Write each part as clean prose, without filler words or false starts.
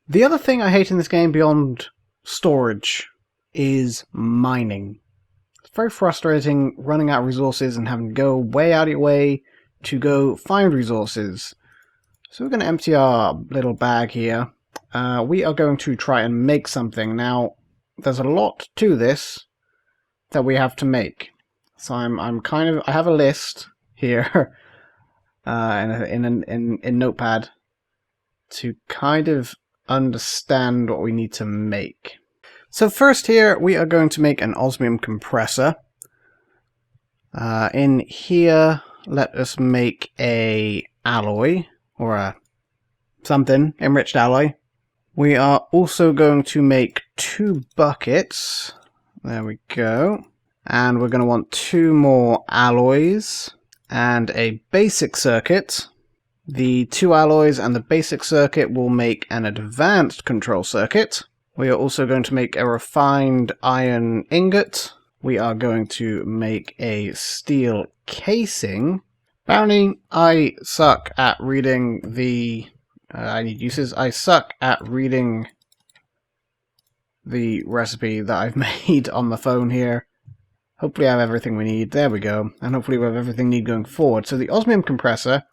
The other thing I hate in this game beyond storage is mining. It's very frustrating running out of resources and having to go way out of your way to go find resources. So we're going to empty our little bag here. We are going to try and make something. Now, there's a lot to this that we have to make. So I have a list here in Notepad to kind of understand what we need to make. So first here, we are going to make an osmium compressor. In here, let us make a alloy, or a something, enriched alloy. We are also going to make 2 buckets. There we go. And we're going to want 2 more alloys and a basic circuit. The 2 alloys and the basic circuit will make an advanced control circuit. We are also going to make a refined iron ingot. We are going to make a steel casing. Apparently, I suck at reading the... I need uses. I suck at reading the recipe that I've made on the phone here. Hopefully I have everything we need. There we go. And hopefully we have everything we need going forward. So the osmium compressor,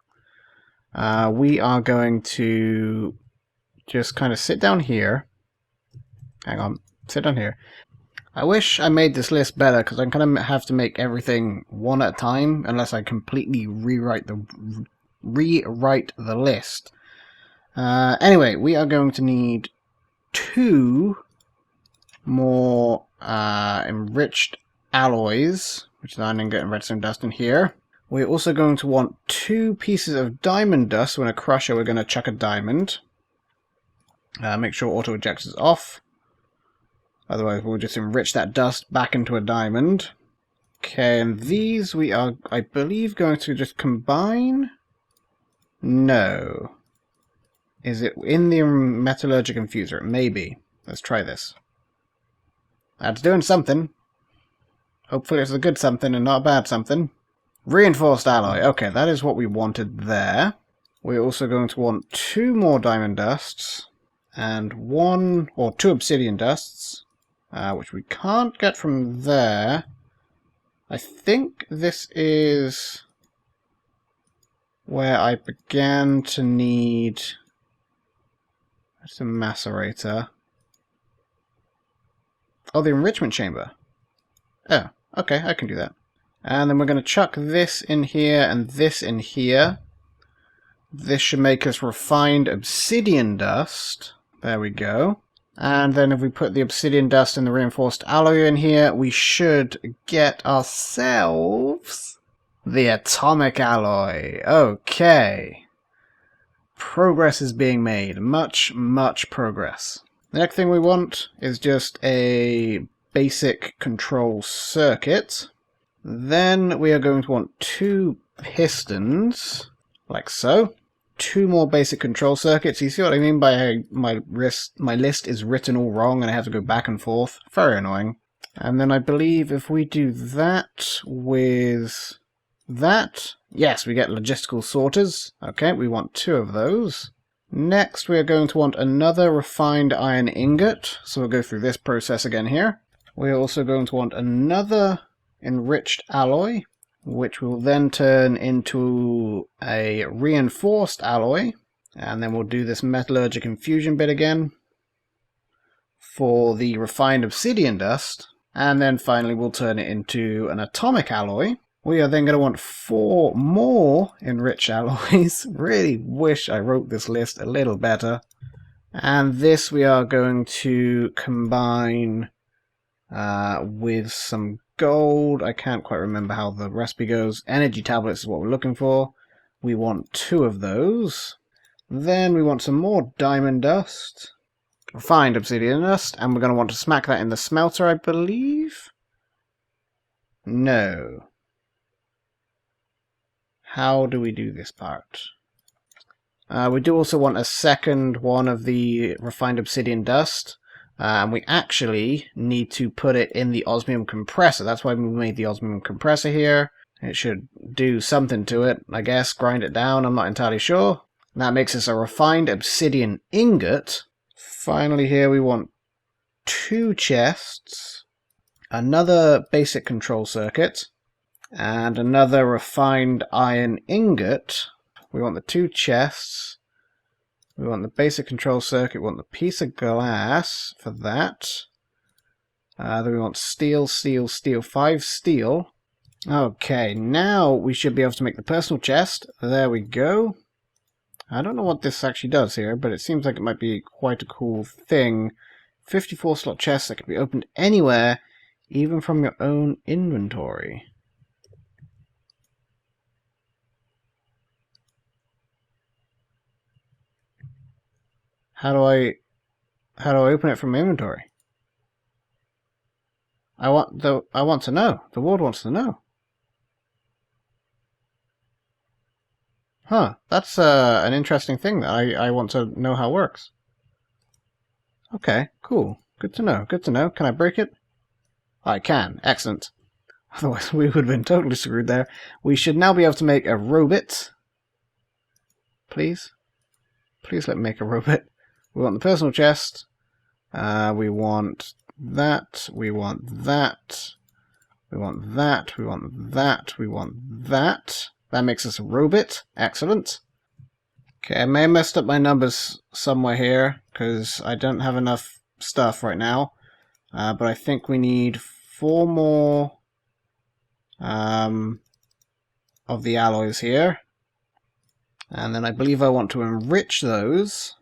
we are going to just kind of sit down here. Hang on. Sit down here. I wish I made this list better, because I kind of have to make everything one at a time, unless I completely rewrite the list. Anyway, we are going to need 2 more enriched alloys, which is iron ingot and redstone dust in here. We're also going to want 2 pieces of diamond dust. So in a crusher, we're going to chuck a diamond. Make sure auto eject is off. Otherwise, we'll just enrich that dust back into a diamond. Okay, and these we are, I believe, going to just combine. No. Is it in the metallurgic infuser? Maybe. Let's try this. That's doing something. Hopefully it's a good something and not a bad something. Reinforced alloy. Okay, that is what we wanted there. We're also going to want 2 more diamond dusts. And 2 obsidian dusts. Which we can't get from there. I think this is where I began to need... That's a macerator. Oh, the enrichment chamber. Oh, okay, I can do that. And then we're going to chuck this in here and this in here. This should make us refined obsidian dust. There we go. And then if we put the obsidian dust and the reinforced alloy in here, we should get ourselves the atomic alloy. Okay. Progress is being made. Much, much progress. The next thing we want is just a basic control circuit. Then we are going to want 2 pistons, like so. 2 more basic control circuits. You see what I mean by my list is written all wrong and I have to go back and forth? Very annoying. And then I believe if we do that with that, yes, we get logistical sorters. Okay, we want 2 of those. Next, we are going to want another refined iron ingot. So we'll go through this process again here. We are also going to want another enriched alloy, which will then turn into a reinforced alloy. And then we'll do this metallurgic infusion bit again for the refined obsidian dust. And then finally we'll turn it into an atomic alloy. We are then going to want 4 more enriched alloys. Really wish I wrote this list a little better. And this we are going to combine with some gold. I can't quite remember how the recipe goes. Energy tablets is what we're looking for. We want 2 of those. Then we want some more diamond dust. Refined obsidian dust. And we're going to want to smack that in the smelter, I believe. No. How do we do this part? We do also want a second one of the refined obsidian dust. And we actually need to put it in the osmium compressor. That's why we made the osmium compressor here. It should do something to it, I guess. Grind it down, I'm not entirely sure. And that makes us a refined obsidian ingot finally here we want 2 chests, another basic control circuit, and another refined iron ingot. We want the 2 chests, we want the basic control circuit, we want the piece of glass for that. Then we want steel, steel, steel, 5 steel. Okay, now we should be able to make the personal chest. There we go. I don't know what this actually does here, but it seems like it might be quite a cool thing. 54 slot chests that can be opened anywhere, even from your own inventory. How do I open it from my inventory? I want to know. The world wants to know. Huh, that's an interesting thing that I want to know how it works. Okay, cool. Good to know, good to know. Can I break it? I can. Excellent. Otherwise we would have been totally screwed there. We should now be able to make a robit. Please? Please let me make a robit. We want the personal chest. We want that. We want that. We want that. We want that. We want that. That makes us a robit. Excellent. Okay, I may have messed up my numbers somewhere here, because I don't have enough stuff right now. But I think we need 4 more of the alloys here. And then I believe I want to enrich those.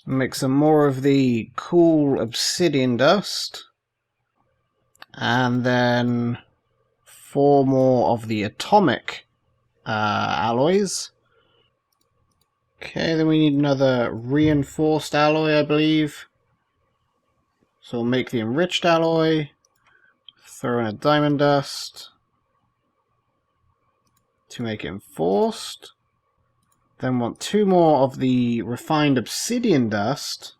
Make some more of the cool obsidian dust. And then 4 more of the atomic alloys. Okay, then we need another reinforced alloy, I believe. So we'll make the enriched alloy. Throw in a diamond dust to make it enforced. Then want 2 more of the refined obsidian dust.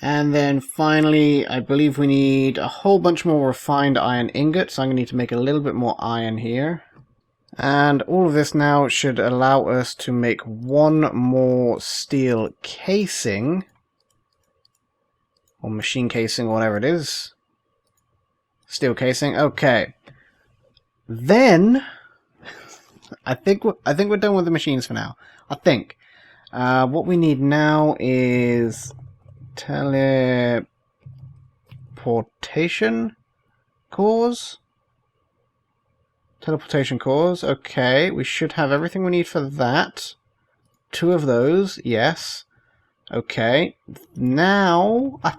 And then finally, I believe we need a whole bunch more refined iron ingots. So I'm going to need to make a little bit more iron here. And all of this now should allow us to make 1 more steel casing. Or machine casing, or whatever it is. Steel casing, okay. Then, I think we're done with the machines for now. I think. What we need now is teleportation cores. Teleportation cores, okay. We should have everything we need for that. 2 of those, yes. Okay. Now, I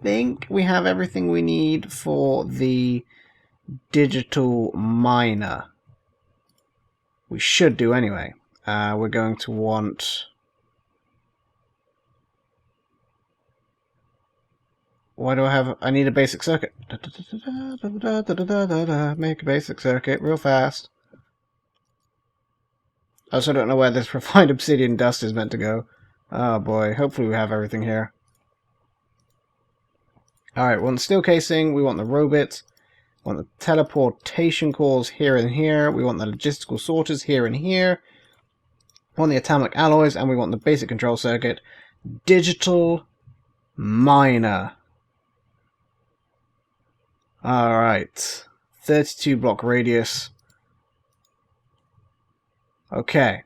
think we have everything we need for the digital miner. We should do anyway. We're going to want... Why do I have... I need a basic circuit. Make a basic circuit real fast. I also don't know where this refined obsidian dust is meant to go. Oh boy, hopefully we have everything here. Alright, we want the steel casing, we want the robot, we want the teleportation cores here and here, we want the logistical sorters here and here, we want the atomic alloys, and we want the basic control circuit. Digital miner. Alright, 32 block radius. Okay.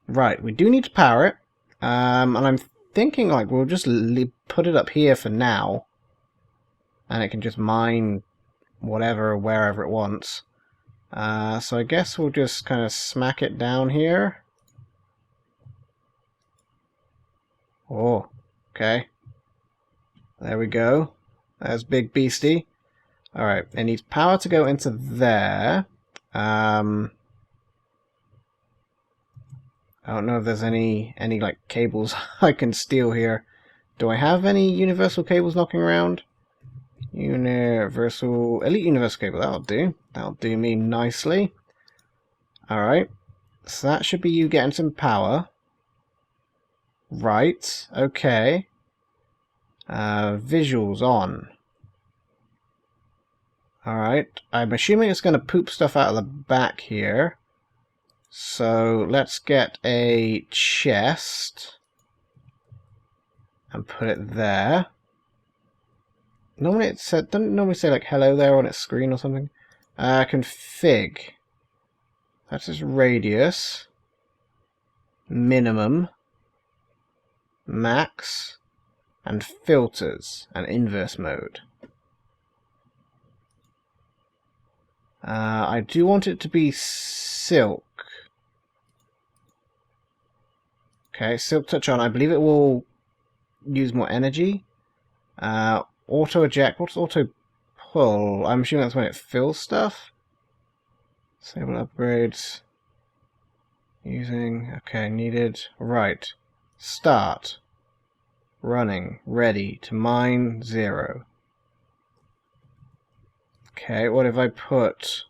Right, we do need to power it. And I'm thinking like we'll just put it up here for now. And it can just mine whatever, wherever it wants. So I guess we'll just kind of smack it down here. Oh, okay. There we go. There's Big Beastie. Alright, it needs power to go into there. I don't know if there's any like cables I can steal here. Do I have any universal cables knocking around? Elite universal cable, that'll do. That'll do me nicely. Alright. So that should be you getting some power. Right, okay. Visuals on. Alright, I'm assuming it's going to poop stuff out of the back here. So let's get a chest. and put it there. Normally it doesn't normally say like hello there on its screen or something. Config. That's its radius. Minimum. Max. And filters and inverse mode. I do want it to be silk. Okay, silk touch on. I believe it will use more energy. Auto eject. What's auto pull? I'm assuming that's when it fills stuff. Disable upgrades. Using. Okay, needed. Right. Start. Running. Ready to mine 0. Okay, what if I put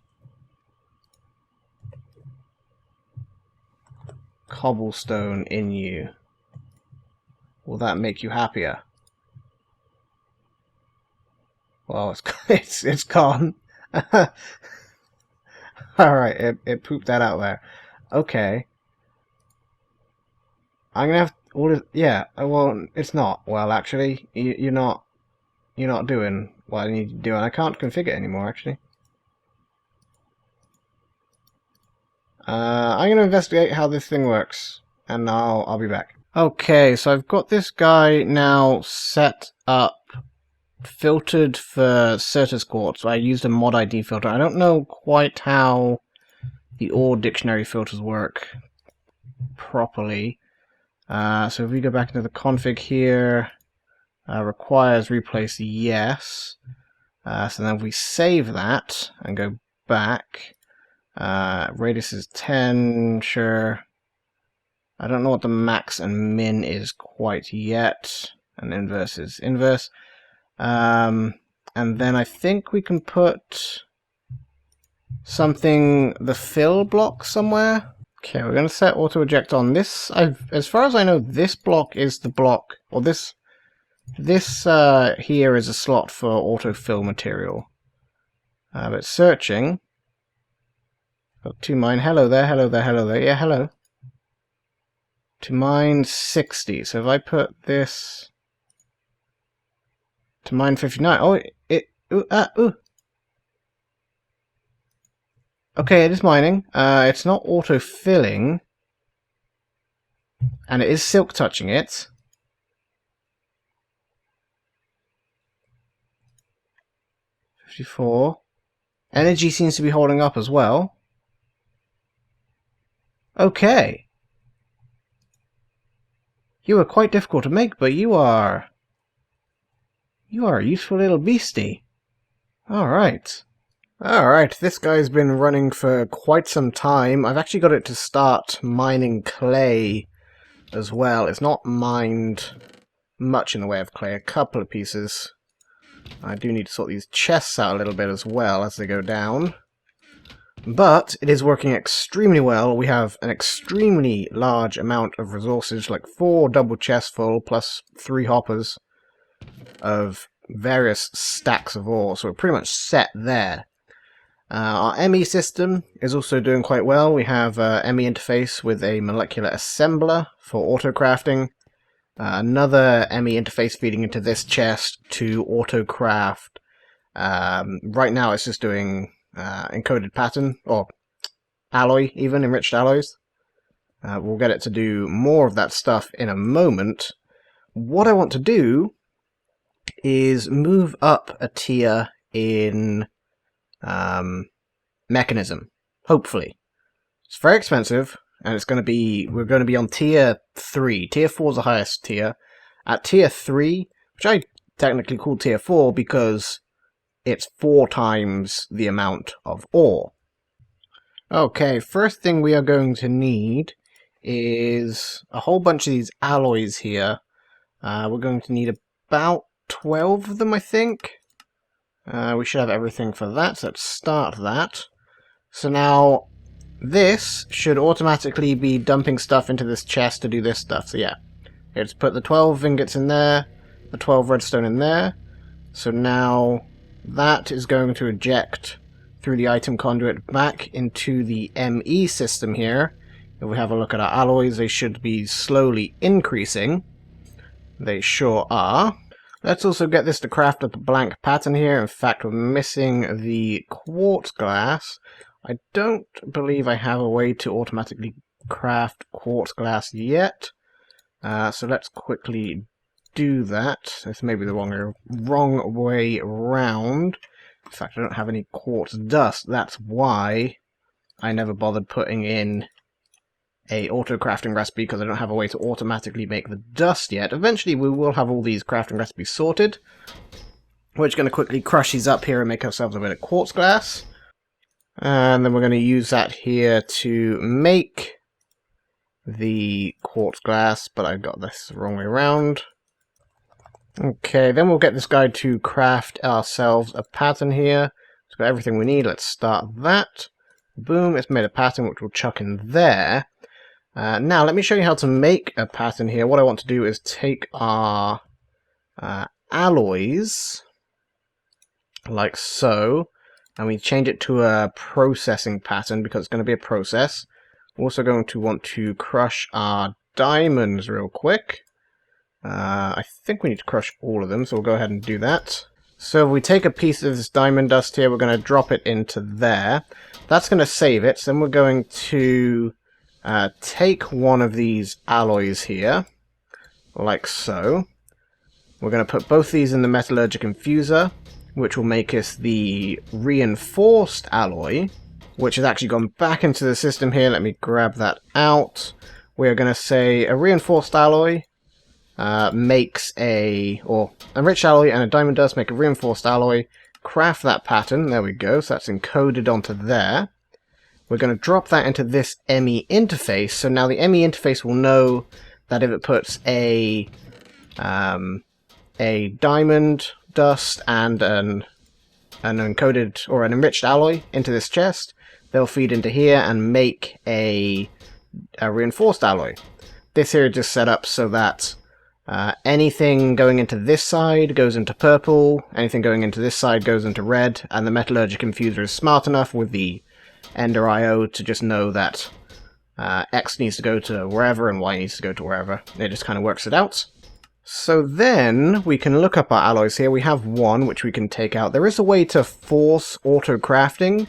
cobblestone in you? Will that make you happier? Well, it's gone. Alright, it pooped that out there. Okay. I'm gonna have yeah, well, it's not. Well, actually, you're not doing what I need to do, and I can't configure it anymore, actually. I'm gonna investigate how this thing works, and I'll be back. Okay, so I've got this guy now set up, filtered for Certus quartz. I used a mod ID filter. I don't know quite how the ore dictionary filters work properly. So if we go back into the config here, requires replace yes. So then if we save that and go back, radius is 10, sure. I don't know what the max and min is quite yet, and inverse is inverse. And then I think we can put something, the fill block somewhere. Okay, we're going to set auto eject on this. As far as I know, this block is the block, or this here is a slot for autofill material. But searching, got to mine. Hello there, hello there, hello there. Yeah, hello. To mine 60. So if I put this to mine 59. Oh, ooh. Okay, it is mining. It's not autofilling, and it is silk touching it. Energy seems to be holding up as well. Okay. You are quite difficult to make, but you are a useful little beastie. Alright. Alright, this guy's been running for quite some time. I've actually got it to start mining clay as well. It's not mined much in the way of clay, a couple of pieces. I do need to sort these chests out a little bit as well as they go down. But it is working extremely well. We have an extremely large amount of resources, like 4 double chests full plus 3 hoppers of various stacks of ore. So we're pretty much set there. Our ME system is also doing quite well. We have a ME interface with a molecular assembler for auto crafting. Another ME interface feeding into this chest to auto craft. Right now it's just doing encoded pattern, or alloy even, enriched alloys. We'll get it to do more of that stuff in a moment. What I want to do is move up a tier in mechanism, hopefully. It's very expensive, and we're going to be on tier 3. Tier 4 is the highest tier. At tier 3, which I technically call tier 4 because it's 4 times the amount of ore. Okay, first thing we are going to need is a whole bunch of these alloys here. We're going to need about 12 of them, I think. We should have everything for that, so let's start that. So now, this should automatically be dumping stuff into this chest to do this stuff. So yeah, let's put the 12 ingots in there, the 12 redstone in there. So now that is going to eject through the item conduit back into the ME system here. If we have a look at our alloys, they should be slowly increasing. They sure are. Let's also get this to craft up a blank pattern here. In fact, we're missing the quartz glass. I don't believe I have a way to automatically craft quartz glass yet. So let's quickly do that. This may be the wrong way round. In fact, I don't have any quartz dust. That's why I never bothered putting in a auto crafting recipe, because I don't have a way to automatically make the dust yet. Eventually we will have all these crafting recipes sorted. We're just going to quickly crush these up here and make ourselves a bit of quartz glass. And then we're going to use that here to make the quartz glass, but I got this the wrong way around. Okay, then we'll get this guy to craft ourselves a pattern here. It's got everything we need. Let's start that. Boom, it's made a pattern which we'll chuck in there. Now, let me show you how to make a pattern here. What I want to do is take our alloys, like so, and we change it to a processing pattern because it's going to be a process. We're also going to want to crush our diamonds real quick. I think we need to crush all of them, so we'll go ahead and do that. So if we take a piece of this diamond dust here, we're going to drop it into there. That's going to save it. So then we're going to take one of these alloys here, like so. We're going to put both these in the metallurgic infuser, which will make us the reinforced alloy, which has actually gone back into the system here. Let me grab that out. We are going to say a reinforced alloy makes or enriched alloy and a diamond dust make a reinforced alloy. Craft that pattern. There we go. So that's encoded onto there. We're going to drop that into this ME interface. So now the ME interface will know that if it puts a diamond dust and an encoded or an enriched alloy into this chest, they'll feed into here and make a reinforced alloy. This here is just set up so that anything going into this side goes into purple, anything going into this side goes into red, and the metallurgic infuser is smart enough with the Ender IO to just know that X needs to go to wherever and Y needs to go to wherever. It just kind of works it out. So then we can look up our alloys here. We have one which we can take out. There is a way to force auto crafting.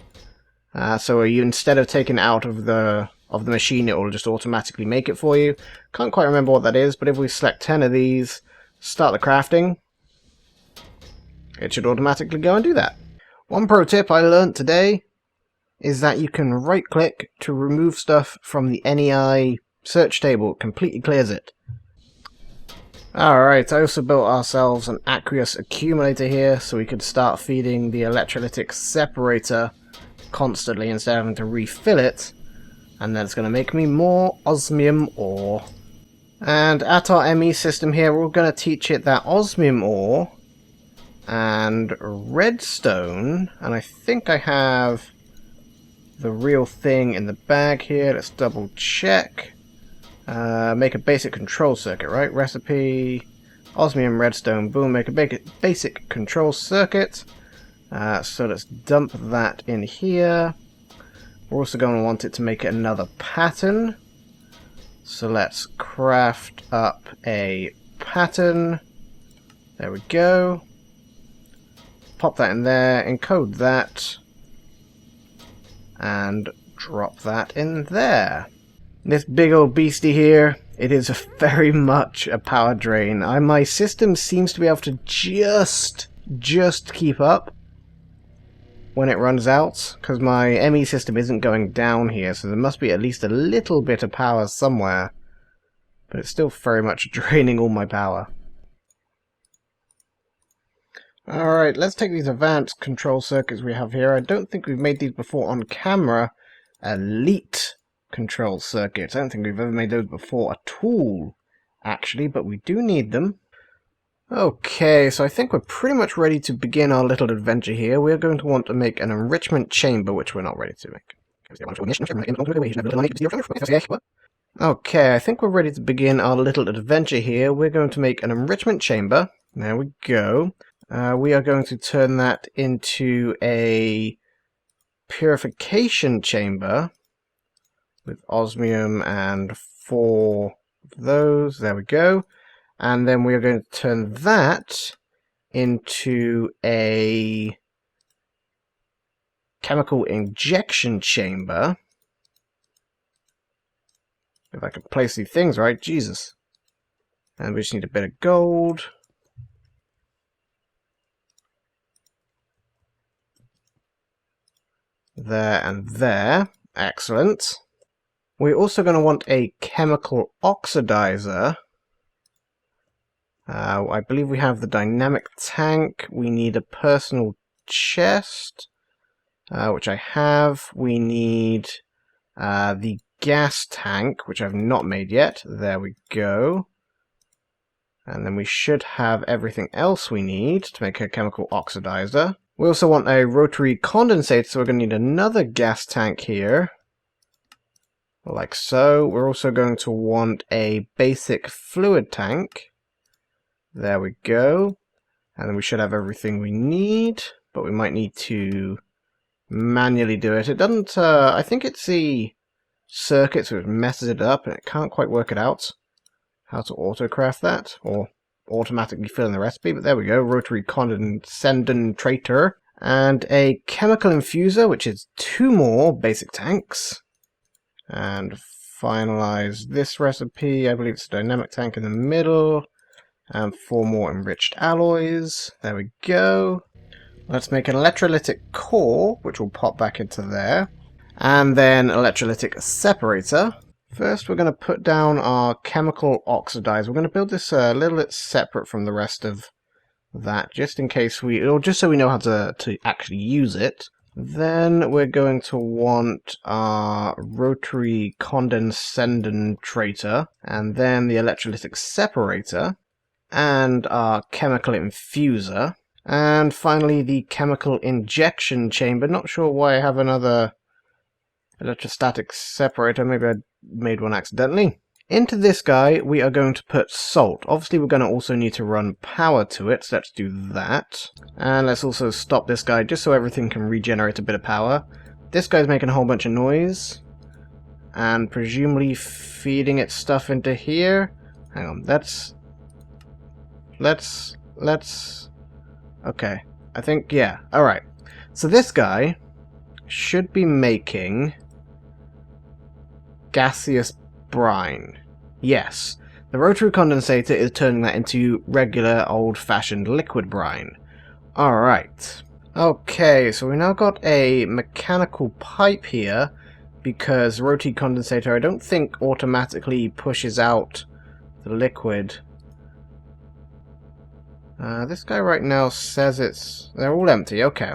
So you, instead of taking it out of the machine, it will just automatically make it for you. Can't quite remember what that is, but if we select 10 of these, start the crafting, it should automatically go and do that. One pro tip I learned today is that you can right-click to remove stuff from the NEI search table. It completely clears it. Alright, I also built ourselves an aqueous accumulator here, so we could start feeding the electrolytic separator constantly instead of having to refill it. And then it's going to make me more osmium ore. And at our ME system here, we're going to teach it that osmium ore and redstone, and I think I have the real thing in the bag here. Let's double check. Make a basic control circuit, right? Recipe, osmium, redstone, boom, make a basic control circuit. So let's dump that in here. We're also going to want it to make another pattern. So let's craft up a pattern. There we go. Pop that in there, encode that, and drop that in there. This big old beastie here, it is very much a power drain. My system seems to be able to just keep up when it runs out, because my ME system isn't going down here, so there must be at least a little bit of power somewhere. But it's still very much draining all my power. Alright, let's take these advanced control circuits we have here. I don't think we've made these before on camera. Elite control circuits. I don't think we've ever made those before at all, actually, but we do need them. Okay, so I think we're pretty much ready to begin our little adventure here. We're going to want to make an enrichment chamber, which we're not ready to make. Okay, I think we're ready to begin our little adventure here. We're going to make an enrichment chamber. There we go. We are going to turn that into a purification chamber with osmium and 4 of those. There we go. And then we are going to turn that into a chemical injection chamber. If I can place these things right, Jesus. And we just need a bit of gold. There and there. Excellent. We're also going to want a chemical oxidizer. I believe we have the dynamic tank. We need a personal chest, which I have. We need the gas tank, which I've not made yet. There we go. And then we should have everything else we need to make a chemical oxidizer. We also want a rotary condensator, so we're going to need another gas tank here. Like so. We're also going to want a basic fluid tank. There we go. And then we should have everything we need, but we might need to manually do it. It doesn't, I think it's the circuit, so it messes it up, and it can't quite work it out how to autocraft that, or automatically fill in the recipe, but there we go. Rotary condensator, and a chemical infuser, which is 2 more basic tanks. And finalize this recipe. I believe it's a dynamic tank in the middle. And 4 more enriched alloys. There we go. Let's make an electrolytic core, which will pop back into there. And then electrolytic separator. First, we're going to put down our chemical oxidizer. We're going to build this a little bit separate from the rest of that, just in case or just so we know how to actually use it. Then we're going to want our rotary condensator, and then the electrolytic separator, and our chemical infuser, and finally the chemical injection chamber. Not sure why I have another electrostatic separator, maybe I made one accidentally. Into this guy we are going to put salt. Obviously we're going to also need to run power to it, so let's do that. And let's also stop this guy just so everything can regenerate a bit of power. This guy's making a whole bunch of noise, and presumably feeding its stuff into here. Hang on, let's okay, I think, yeah, alright. So this guy should be making gaseous brine. Yes, the rotary condensator is turning that into regular old-fashioned liquid brine. Alright. Okay, so we now got a mechanical pipe here, because the rotary condensator I don't think automatically pushes out the liquid. This guy right now says they're all empty, okay.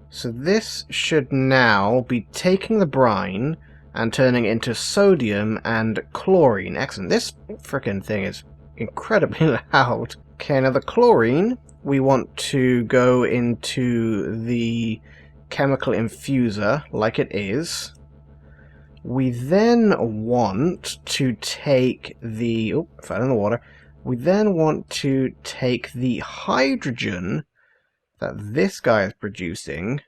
So this should now be taking the brine and turning it into sodium and chlorine. Excellent. This frickin' thing is incredibly loud. Okay, now the chlorine, we want to go into the chemical infuser like it is. We then want to take the... oh, fell in the water. We then want to take the hydrogen that this guy is producing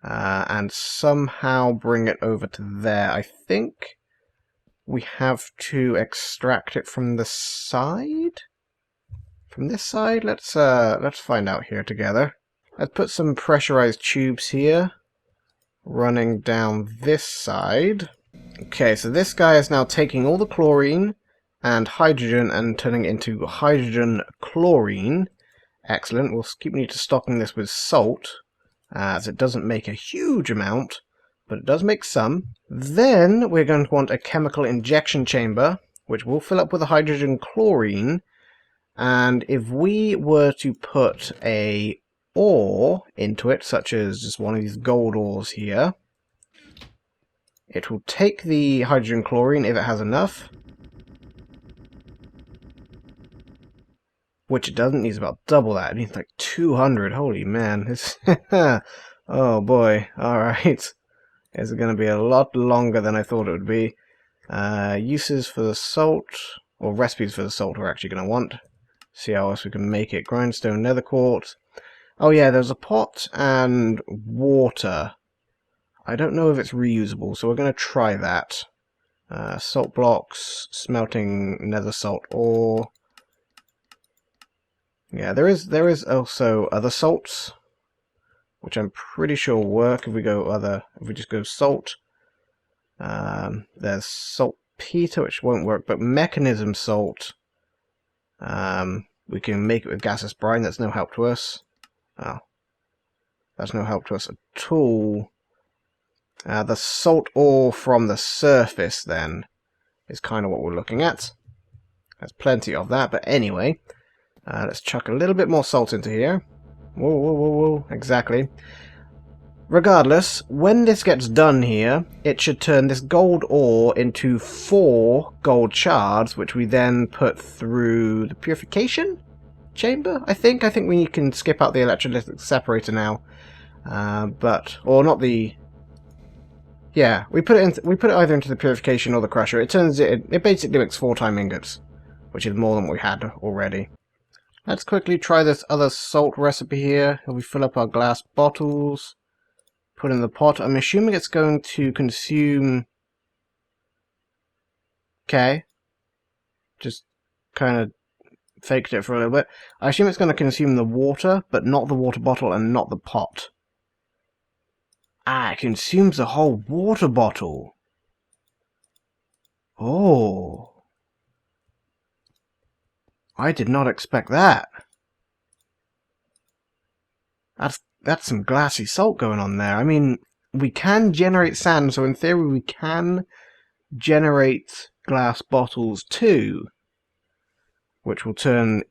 and somehow bring it over to there. I think we have to extract it from the side? From this side? Let's find out here together. Let's put some pressurized tubes here, running down this side. Okay, so this guy is now taking all the chlorine and hydrogen and turning it into hydrogen chlorine. Excellent. We'll need to stocking this with salt, as it doesn't make a huge amount, but it does make some. Then we're going to want a chemical injection chamber, which will fill up with a hydrogen chlorine, and if we were to put a ore into it, such as just one of these gold ores here, it will take the hydrogen chlorine if it has enough, which it doesn't. It needs about double that. It needs like 200. Holy man. This oh boy. Alright. It's going to be a lot longer than I thought it would be. Uses for the salt, or recipes for the salt we're actually going to want. See how else we can make it. Grindstone, nether quartz. Oh yeah, there's a pot and water. I don't know if it's reusable, so we're going to try that. Salt blocks, smelting nether salt ore. Yeah, there is also other salts, which I'm pretty sure work if we just go salt. There's saltpeter, which won't work, but mechanism salt. We can make it with gaseous brine. That's no help to us. Oh, that's no help to us at all. The salt ore from the surface, then, is kind of what we're looking at. There's plenty of that, but anyway, let's chuck a little bit more salt into here. Whoa, whoa, whoa, whoa, exactly. Regardless, when this gets done here, it should turn this gold ore into 4 gold shards, which we then put through the purification chamber, I think. I think we can skip out the electrolytic separator now. Or not the... Yeah, we put it either into the purification or the crusher. It basically makes 4 time ingots, which is more than what we had already. Let's quickly try this other salt recipe here. We fill up our glass bottles, put in the pot. I'm assuming it's going to consume... Okay. Just kind of faked it for a little bit. I assume it's going to consume the water, but not the water bottle and not the pot. Ah, it consumes the whole water bottle. Oh. I did not expect that. That's some glassy salt going on there. I mean, we can generate sand, so in theory we can generate glass bottles too, which will turn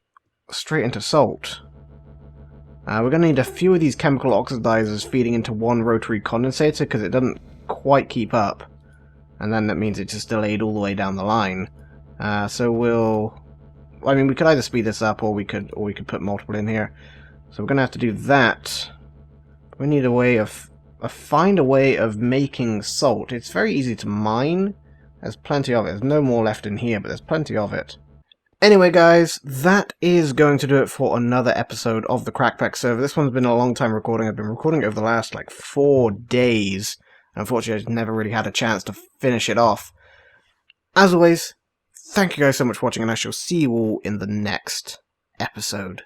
straight into salt. We're going to need a few of these chemical oxidizers feeding into one rotary condensator because it doesn't quite keep up, and then that means it's just delayed all the way down the line. I mean, we could either speed this up or we could put multiple in here. So we're going to have to do that. We need find a way of making salt. It's very easy to mine. There's plenty of it. There's no more left in here, but there's plenty of it. Anyway, guys, that is going to do it for another episode of the Crackpack server. This one's been a long time recording. I've been recording it over the last, 4 days. Unfortunately, I've never really had a chance to finish it off. As always, thank you guys so much for watching, and I shall see you all in the next episode.